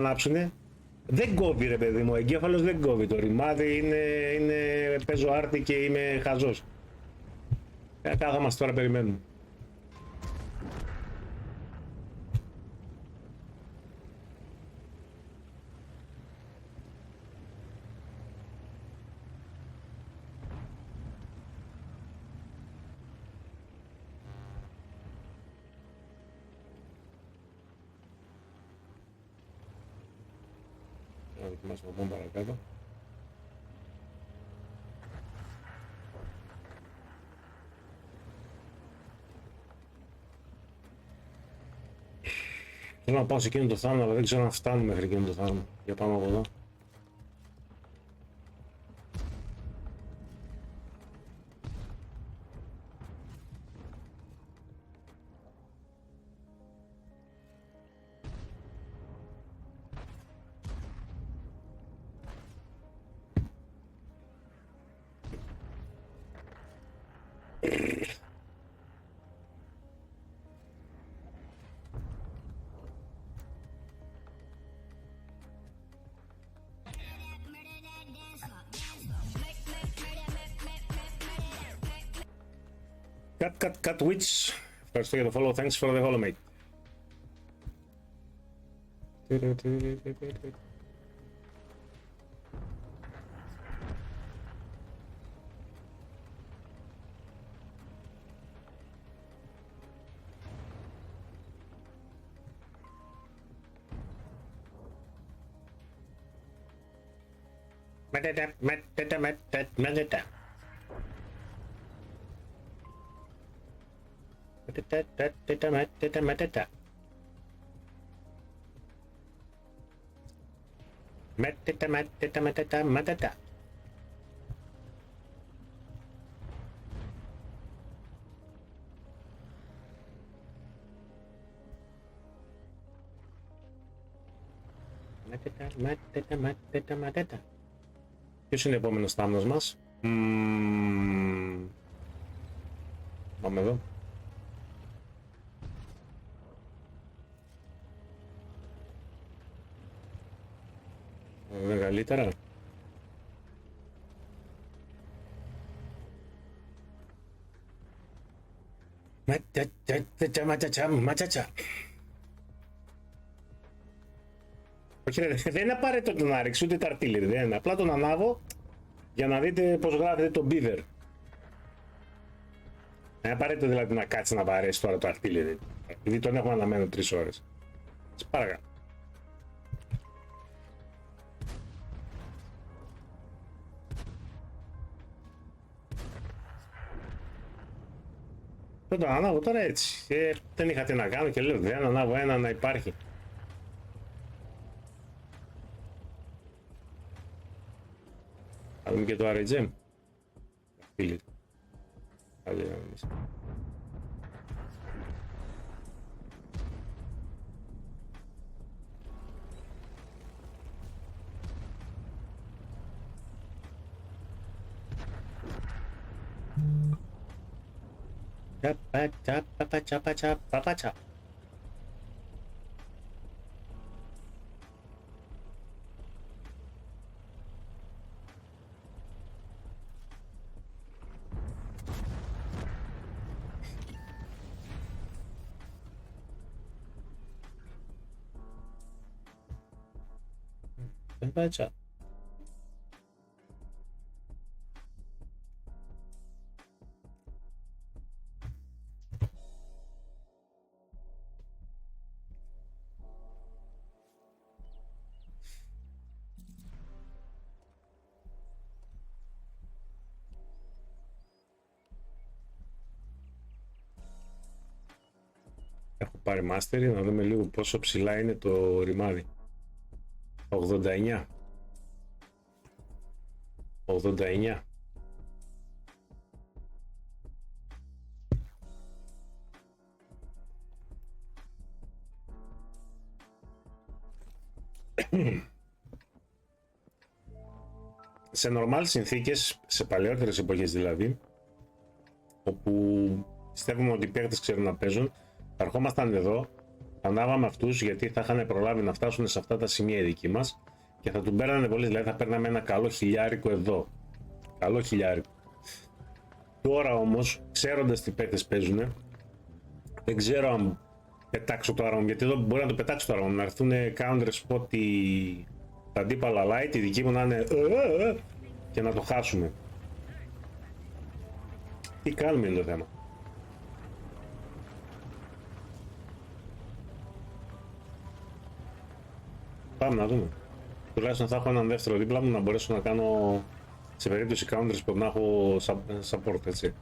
ανάψουνε. Δεν κόβει ρε παιδί μου, ο εγκέφαλος δεν κόβει. Το ρημάδι είναι παίζω άρτη και είμαι χαζός. Κάθομαστε τώρα περιμένουμε. Να δοκιμάσουμε να πούμε παρακάτω. Θέλω να πάω σε εκείνο το θάμνο, αλλά δεν ξέρω αν φτάνουμε μέχρι εκείνο το θάμνο. Για πάμε από εδώ. Cut Witch. Ευχαριστώ για το follow. Thanks for the follow, mate. Μετέτα. Ποιος είναι ο επόμενος θάμνος μας? Πάμε εδώ. Μεγαλύτερα. Ματσάτσα. Όχι, δεν είναι απαραίτητο να ρίξει ούτε τα αρτίλερη, δεν είναι. Απλά τον ανάβω για να δείτε πώς γράφεται το beaver. Είναι απαραίτητο δηλαδή να κάτσει να βαρέσει τώρα το αρτίλερη. Επειδή τον έχουμε αναμένο 3 ώρες. Σας παρακαλώ. Δεν το ανάβω τώρα έτσι. Δεν είχα τι να κάνω και λέω δεν ανάβω ένα να υπάρχει. Θα δούμε και το RGM. Φίλοι. Άλλη να μην είσαι. Παπατσα. Παπατσα. Έχω πάρει mastery, να δούμε λίγο πόσο ψηλά είναι το ρημάδι. 89. Σε normal συνθήκες, σε παλαιότερες εποχές δηλαδή, όπου πιστεύουμε ότι οι παίκτες ξέρουν να παίζουν, θα ερχόμασταν εδώ Θα ανάβαμε αυτούς γιατί θα είχαν προλάβει να φτάσουν σε αυτά τα σημεία οι δικοί μας και θα του παίρνανε πολύ, δηλαδή θα παίρναμε ένα καλό χιλιάρικο εδώ. Καλό χιλιάρικο. Τώρα όμως, ξέροντας τι παίκτες παίζουνε, δεν ξέρω αν πετάξω το άραμα, γιατί εδώ μπορεί να το πετάξω το άραμα, να έρθουν counter spot τα αντίπαλα light, η δική μου να είναι και να το χάσουμε. Τι κάνουμε είναι το θέμα. Πάμε να δούμε. Τουλάχιστον θα έχω έναν δεύτερο δίπλα μου να μπορέσω να κάνω σε περίπτωση counter spot να έχω support, έτσι.